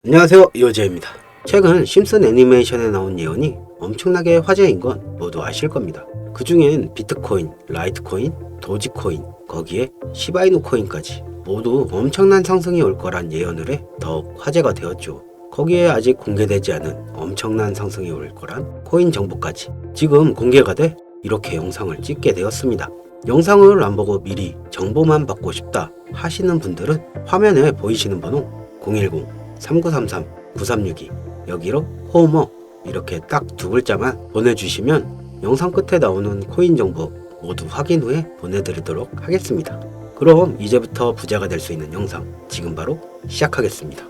안녕하세요, 이호재입니다. 최근 심슨 애니메이션에 나온 예언이 엄청나게 화제인 건 모두 아실 겁니다. 그 중엔 비트코인, 라이트코인, 도지코인, 거기에 시바이누 코인까지 모두 엄청난 상승이 올 거란 예언을 해 더욱 화제가 되었죠. 거기에 아직 공개되지 않은 엄청난 상승이 올 거란 코인 정보까지 지금 공개가 돼 이렇게 영상을 찍게 되었습니다. 영상을 안 보고 미리 정보만 받고 싶다 하시는 분들은 화면에 보이시는 번호 010-3933-9362 여기로 호모 이렇게 딱 두 글자만 보내주시면 영상 끝에 나오는 코인 정보 모두 확인 후에 보내드리도록 하겠습니다. 그럼 이제부터 부자가 될 수 있는 영상 지금 바로 시작하겠습니다.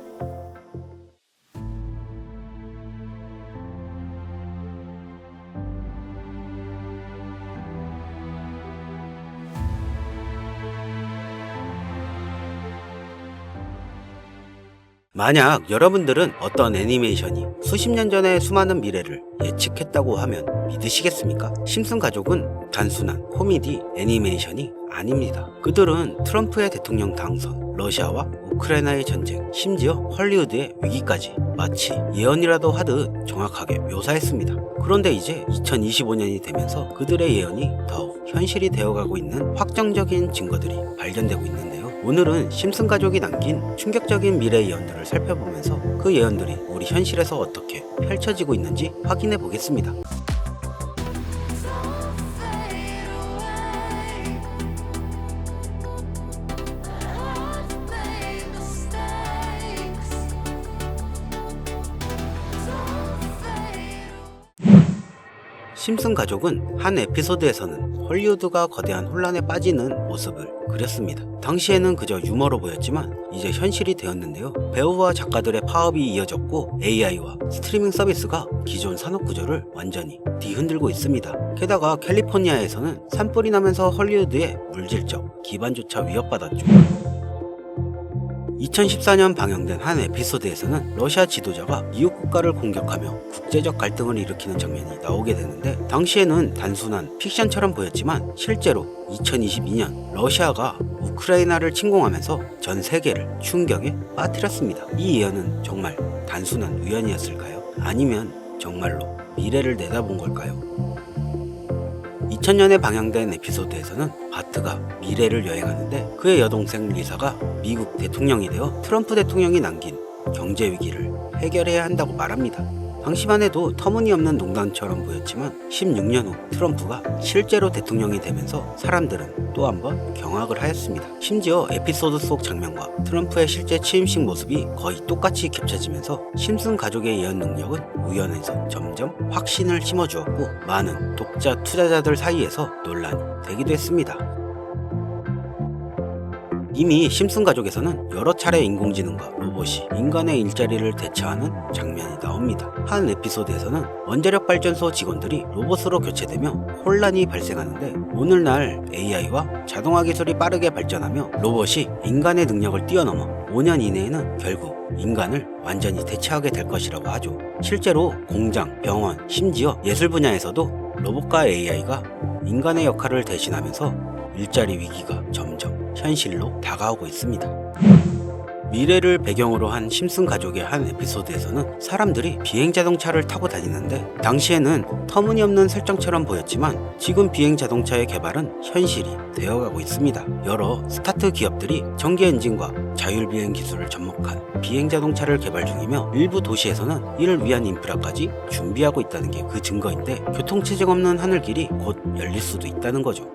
만약 여러분들은 어떤 애니메이션이 수십 년 전의 수많은 미래를 예측했다고 하면 믿으시겠습니까? 심슨 가족은 단순한 코미디 애니메이션이 아닙니다. 그들은 트럼프의 대통령 당선, 러시아와 우크라이나의 전쟁, 심지어 헐리우드의 위기까지 마치 예언이라도 하듯 정확하게 묘사했습니다. 그런데 이제 2025년이 되면서 그들의 예언이 더욱 현실이 되어가고 있는 확정적인 증거들이 발견되고 있는데요. 오늘은 심슨 가족이 남긴 충격적인 미래 예언들을 살펴보면서 그 예언들이 우리 현실에서 어떻게 펼쳐지고 있는지 확인해 보겠습니다. 심슨 가족은 한 에피소드에서는 헐리우드가 거대한 혼란에 빠지는 모습을 그렸습니다. 당시에는 그저 유머로 보였지만 이제 현실이 되었는데요. 배우와 작가들의 파업이 이어졌고 AI와 스트리밍 서비스가 기존 산업 구조를 완전히 뒤흔들고 있습니다. 게다가 캘리포니아에서는 산불이 나면서 헐리우드의 물질적 기반조차 위협받았죠. 2014년 방영된 한 에피소드에서는 러시아 지도자가 이웃 국가를 공격하며 국제적 갈등을 일으키는 장면이 나오게 되는데 당시에는 단순한 픽션처럼 보였지만 실제로 2022년 러시아가 우크라이나를 침공하면서 전 세계를 충격에 빠뜨렸습니다. 이 예언은 정말 단순한 우연이었을까요? 아니면 정말로 미래를 내다본 걸까요? 2000년에 방영된 에피소드에서는 바트가 미래를 여행하는데 그의 여동생 리사가 미국 대통령이 되어 트럼프 대통령이 남긴 경제 위기를 해결해야 한다고 말합니다. 당시만 해도 터무니없는 농담처럼 보였지만 16년 후 트럼프가 실제로 대통령이 되면서 사람들은 또 한 번 경악을 하였습니다. 심지어 에피소드 속 장면과 트럼프의 실제 취임식 모습이 거의 똑같이 겹쳐지면서 심슨 가족의 예언 능력은 우연에서 점점 확신을 심어주었고 많은 독자 투자자들 사이에서 논란이 되기도 했습니다. 이미 심슨 가족에서는 여러 차례 인공지능과 로봇이 인간의 일자리를 대체하는 장면이 나옵니다. 한 에피소드에서는 원자력 발전소 직원들이 로봇으로 교체되며 혼란이 발생하는데 오늘날 AI와 자동화 기술이 빠르게 발전하며 로봇이 인간의 능력을 뛰어넘어 5년 이내에는 결국 인간을 완전히 대체하게 될 것이라고 하죠. 실제로 공장, 병원, 심지어 예술 분야에서도 로봇과 AI가 인간의 역할을 대신하면서 일자리 위기가 점점 현실로 다가오고 있습니다. 미래를 배경으로 한 심슨 가족의 한 에피소드에서는 사람들이 비행자동차를 타고 다니는데 당시에는 터무니없는 설정처럼 보였지만 지금 비행자동차의 개발은 현실이 되어가고 있습니다. 여러 스타트 기업들이 전기 엔진과 자율비행 기술을 접목한 비행자동차를 개발 중이며 일부 도시에서는 이를 위한 인프라까지 준비하고 있다는 게 그 증거인데 교통체증 없는 하늘길이 곧 열릴 수도 있다는 거죠.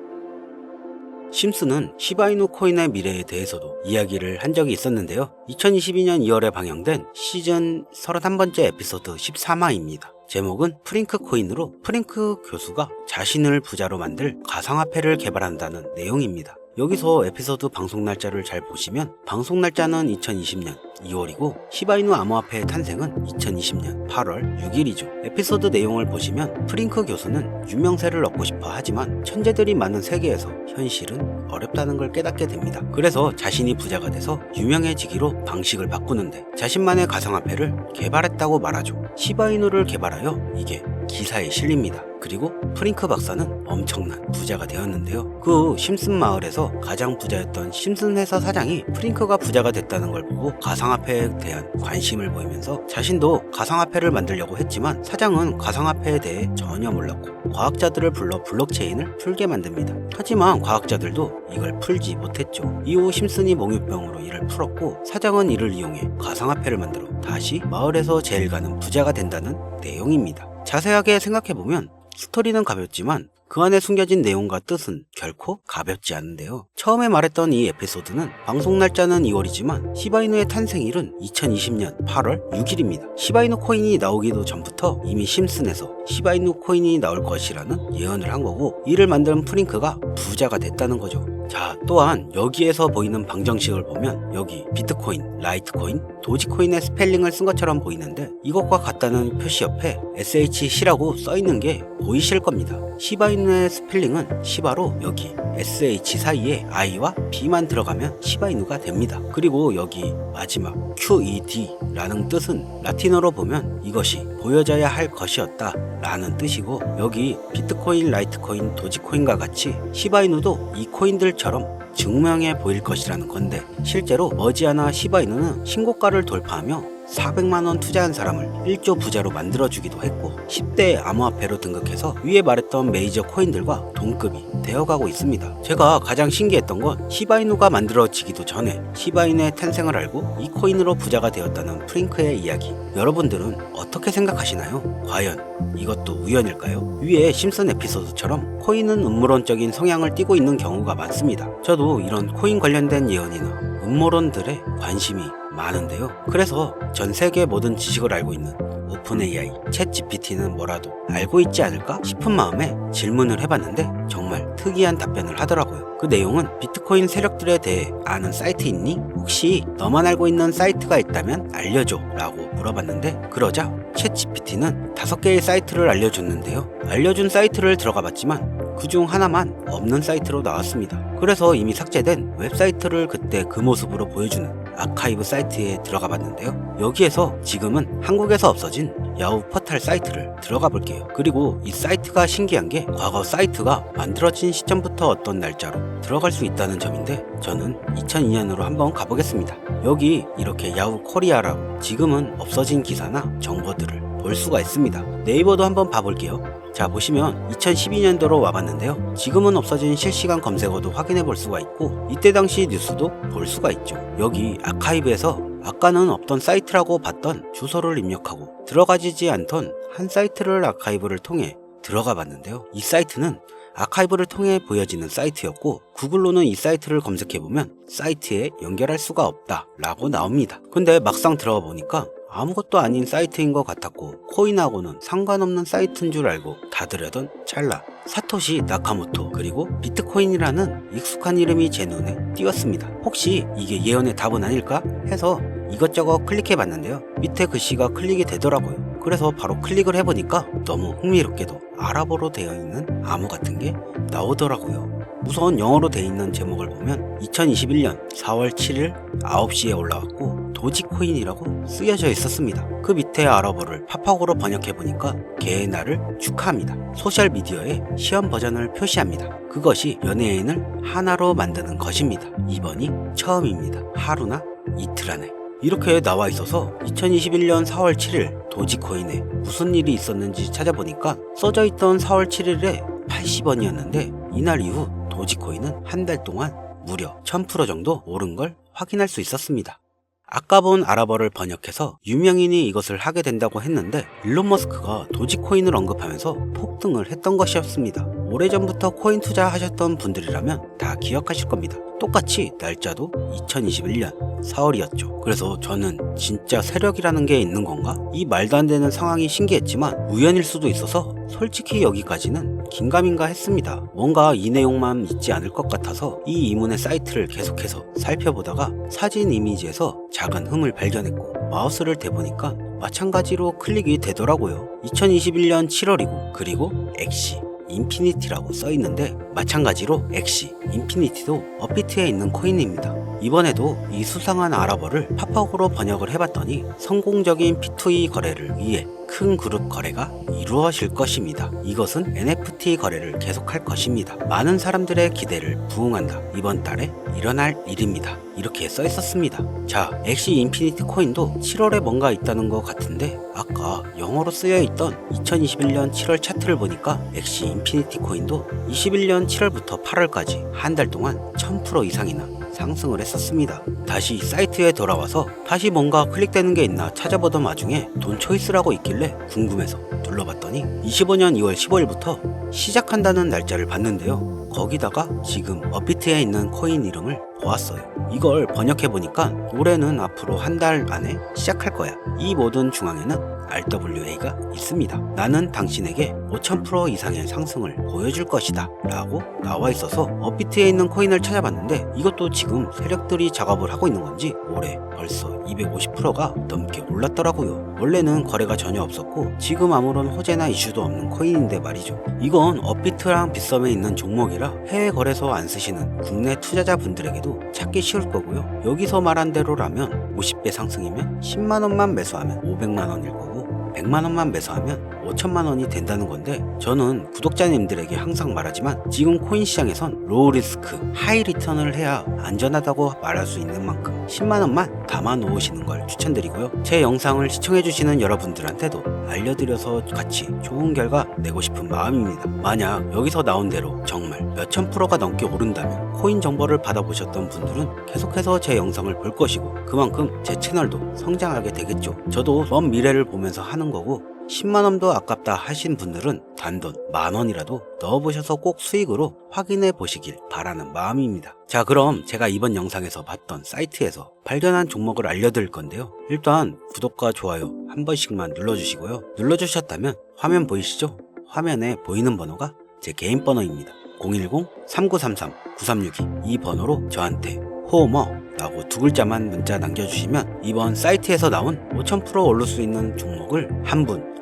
심슨은 시바이누 코인의 미래에 대해서도 이야기를 한 적이 있었는데요. 2022년 2월에 방영된 시즌 31번째 에피소드 13화입니다. 제목은 프링크 코인으로 프링크 교수가 자신을 부자로 만들 가상화폐를 개발한다는 내용입니다. 여기서 에피소드 방송 날짜를 잘 보시면 방송 날짜는 2020년 2월이고 시바이누 암호화폐의 탄생은 2020년 8월 6일이죠. 에피소드 내용을 보시면 프링크 교수는 유명세를 얻고 싶어 하지만 천재들이 많은 세계에서 현실은 어렵다는 걸 깨닫게 됩니다. 그래서 자신이 부자가 돼서 유명해지기로 방식을 바꾸는데 자신만의 가상화폐를 개발했다고 말하죠. 시바이누를 개발하여 이게 기사에 실립니다. 그리고 프링크 박사는 엄청난 부자가 되었는데요. 그 심슨 마을에서 가장 부자였던 심슨 회사 사장이 프링크가 부자가 됐다는 걸 보고 가상화폐에 대한 관심을 보이면서 자신도 가상화폐를 만들려고 했지만 사장은 가상화폐에 대해 전혀 몰랐고 과학자들을 불러 블록체인을 풀게 만듭니다. 하지만 과학자들도 이걸 풀지 못했죠. 이후 심슨이 몽유병으로 이를 풀었고 사장은 이를 이용해 가상화폐를 만들어 다시 마을에서 제일 가는 부자가 된다는 내용입니다. 자세하게 생각해보면 스토리는 가볍지만 그 안에 숨겨진 내용과 뜻은 결코 가볍지 않은데요. 처음에 말했던 이 에피소드는 방송 날짜는 2월이지만 시바이누의 탄생일은 2020년 8월 6일입니다. 시바이누 코인이 나오기도 전부터 이미 심슨에서 시바이누 코인이 나올 것이라는 예언을 한 거고 이를 만든 프링크가 부자가 됐다는 거죠. 자, 또한 여기에서 보이는 방정식을 보면 여기 비트코인, 라이트코인, 도지코인의 스펠링을 쓴 것처럼 보이는데 이것과 같다는 표시 옆에 SHC라고 써있는 게 보이실 겁니다. 시바이누의 스펠링은 시바로 여기 SH 사이에 I와 B만 들어가면 시바이누가 됩니다. 그리고 여기 마지막 QED라는 뜻은 라틴어로 보면 이것이 보여져야 할 것이었다 라는 뜻이고 여기 비트코인, 라이트코인, 도지코인과 같이 시바이누도 이 코인들처럼 증명해 보일 것이라는 건데 실제로 머지않아 시바이누는 신고가를 돌파하며 400만원 투자한 사람을 1조 부자로 만들어주기도 했고 10대 암호화폐로 등극해서 위에 말했던 메이저 코인들과 동급이 되어가고 있습니다. 제가 가장 신기했던 건 시바이누가 만들어지기도 전에 시바이누의 탄생을 알고 이 코인으로 부자가 되었다는 프링크의 이야기. 여러분들은 어떻게 생각하시나요? 과연 이것도 우연일까요? 위에 심슨 에피소드처럼 코인은 음모론적인 성향을 띠고 있는 경우가 많습니다. 저도 이런 코인 관련된 예언이나 음모론들에 관심이 많은데요. 그래서 전 세계 모든 지식을 알고 있는 오픈 AI, 챗 GPT는 뭐라도 알고 있지 않을까 싶은 마음에 질문을 해봤는데 정말 특이한 답변을 하더라고요. 그 내용은 비트코인 세력들에 대해 아는 사이트 있니? 혹시 너만 알고 있는 사이트가 있다면 알려줘 라고 물어봤는데 그러자 챗 GPT는 5개의 사이트를 알려줬는데요. 알려준 사이트를 들어가 봤지만 그중 하나만 없는 사이트로 나왔습니다. 그래서 이미 삭제된 웹사이트를 그때 그 모습으로 보여주는 아카이브 사이트에 들어가 봤는데요. 여기에서 지금은 한국에서 없어진 야후 포탈 사이트를 들어가 볼게요. 그리고 이 사이트가 신기한 게 과거 사이트가 만들어진 시점부터 어떤 날짜로 들어갈 수 있다는 점인데 저는 2002년으로 한번 가보겠습니다. 여기 이렇게 야후 코리아라고 지금은 없어진 기사나 정보들을 볼 수가 있습니다. 네이버도 한번 봐볼게요. 자, 보시면 2012년도로 와봤는데요. 지금은 없어진 실시간 검색어도 확인해 볼 수가 있고 이때 당시 뉴스도 볼 수가 있죠. 여기 아카이브에서 아까는 없던 사이트라고 봤던 주소를 입력하고 들어가지지 않던 한 사이트를 아카이브를 통해 들어가 봤는데요. 이 사이트는 아카이브를 통해 보여지는 사이트였고 구글로는 이 사이트를 검색해보면 사이트에 연결할 수가 없다 라고 나옵니다. 근데 막상 들어가 보니까 아무것도 아닌 사이트인 것 같았고 코인하고는 상관없는 사이트인 줄 알고 닫으려던 찰나 사토시 나카모토 그리고 비트코인이라는 익숙한 이름이 제 눈에 띄었습니다. 혹시 이게 예언의 답은 아닐까 해서 이것저것 클릭해 봤는데요. 밑에 글씨가 클릭이 되더라고요. 그래서 바로 클릭을 해보니까 너무 흥미롭게도 아랍어로 되어 있는 암호 같은 게 나오더라고요. 우선 영어로 되어 있는 제목을 보면 2021년 4월 7일 9시에 올라왔고 도지코인이라고 쓰여져 있었습니다. 그 밑에 아랍어를 팝하고로 번역해보니까 개의 날을 축하합니다. 소셜미디어에 시험 버전을 표시합니다. 그것이 연예인을 하나로 만드는 것입니다. 이번이 처음입니다. 하루나 이틀 안에. 이렇게 나와 있어서 2021년 4월 7일 도지코인에 무슨 일이 있었는지 찾아보니까 써져 있던 4월 7일에 80원이었는데 이날 이후 도지코인은 한 달 동안 무려 1000% 정도 오른 걸 확인할 수 있었습니다. 아까 본 아랍어를 번역해서 유명인이 이것을 하게 된다고 했는데 일론 머스크가 도지코인을 언급하면서 폭등을 했던 것이었습니다. 오래전부터 코인 투자하셨던 분들이라면 다 기억하실 겁니다. 똑같이 날짜도 2021년 4월이었죠. 그래서 저는 진짜 세력이라는 게 있는 건가? 이 말도 안 되는 상황이 신기했지만 우연일 수도 있어서 솔직히 여기까지는 긴가민가 했습니다. 뭔가 이 내용만 있지 않을 것 같아서 이 이문의 사이트를 계속해서 살펴보다가 사진 이미지에서 작은 흠을 발견했고 마우스를 대보니까 마찬가지로 클릭이 되더라고요. 2021년 7월이고 그리고 엑시 인피니티라고 써있는데 마찬가지로 엑시, 인피니티도 업비트에 있는 코인입니다. 이번에도 이 수상한 아랍어를 팝업으로 번역을 해봤더니 성공적인 P2E 거래를 위해 큰 그룹 거래가 이루어질 것입니다. 이것은 NFT 거래를 계속할 것입니다. 많은 사람들의 기대를 부응한다. 이번 달에 일어날 일입니다. 이렇게 써 있었습니다. 자, 엑시 인피니티 코인도 7월에 뭔가 있다는 것 같은데 아까 영어로 쓰여 있던 2021년 7월 차트를 보니까 엑시 인피니티 코인도 21년 7월부터 8월까지 한 달 동안 1000% 이상이나 상승을 했었습니다. 다시 사이트에 돌아와서 다시 뭔가 클릭되는 게 있나 찾아보던 와중에 돈 초이스라고 있길래 궁금해서 눌러봤더니 25년 2월 15일부터 시작한다는 날짜를 봤는데요. 거기다가 지금 업비트에 있는 코인 이름을 보았어요. 이걸 번역해보니까 올해는 앞으로 한 달 안에 시작할 거야. 이 모든 중앙에는 RWA가 있습니다. 나는 당신에게 5000% 이상의 상승을 보여줄 것이다 라고 나와 있어서 업비트에 있는 코인을 찾아봤는데 이것도 지금 세력들이 작업을 하고 있는 건지 올해 벌써 250%가 넘게 올랐더라고요. 원래는 거래가 전혀 없었고 지금 아무런 호재나 이슈도 없는 코인인데 말이죠. 이건 업비트랑 빗썸에 있는 종목이라 해외 거래소 안 쓰시는 국내 투자자분들에게도 찾기 쉬울 거고요. 여기서 말한 대로라면 50배 상승이면 10만원만 매수하면 500만원일 거고 100만원만 매수하면 5천만원이 된다는 건데 저는 구독자님들에게 항상 말하지만 지금 코인 시장에선 로우 리스크, 하이 리턴을 해야 안전하다고 말할 수 있는 만큼 10만원만 담아 놓으시는 걸 추천드리고요. 제 영상을 시청해주시는 여러분들한테도 알려드려서 같이 좋은 결과 내고 싶은 마음입니다. 만약 여기서 나온 대로 정말 몇천 프로가 넘게 오른다면 코인 정보를 받아보셨던 분들은 계속해서 제 영상을 볼 것이고 그만큼 제 채널도 성장하게 되겠죠. 저도 먼 미래를 보면서 하는 거고 10만원도 아깝다 하신 분들은 단돈 만원이라도 넣어보셔서 꼭 수익으로 확인해 보시길 바라는 마음입니다. 자, 그럼 제가 이번 영상에서 봤던 사이트에서 발견한 종목을 알려드릴 건데요. 일단 구독과 좋아요 한 번씩만 눌러주시고요. 눌러주셨다면 화면 보이시죠? 화면에 보이는 번호가 제 개인 번호입니다. 010-3933-9362 이 번호로 저한테 호머 라고 두 글자만 문자 남겨주시면 이번 사이트에서 나온 5000% 오를 수 있는 종목을 한 분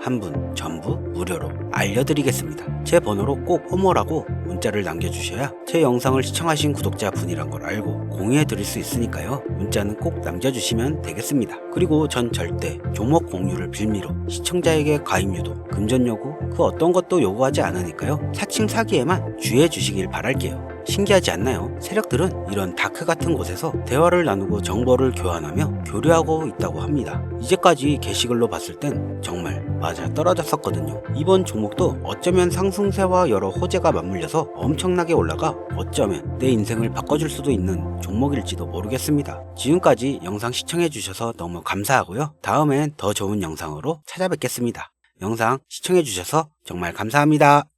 전부 무료로 알려드리겠습니다. 제 번호로 꼭 호머라고 문자를 남겨주셔야 제 영상을 시청하신 구독자분이란 걸 알고 공유해드릴 수 있으니까요. 문자는 꼭 남겨주시면 되겠습니다. 그리고 전 절대 종목 공유를 빌미로 시청자에게 가입 유도, 금전 요구 그 어떤 것도 요구하지 않으니까요. 사칭 사기에만 주의해 주시길 바랄게요. 신기하지 않나요? 세력들은 이런 다크 같은 곳에서 대화를 나누고 정보를 교환하며 교류하고 있다고 합니다. 이제까지 게시글로 봤을 땐 정말 맞아 떨어졌었거든요. 이번 종목도 어쩌면 상승세와 여러 호재가 맞물려서 엄청나게 올라가 어쩌면 내 인생을 바꿔줄 수도 있는 종목일지도 모르겠습니다. 지금까지 영상 시청해주셔서 너무 감사하고요. 다음엔 더 좋은 영상으로 찾아뵙겠습니다. 영상 시청해주셔서 정말 감사합니다.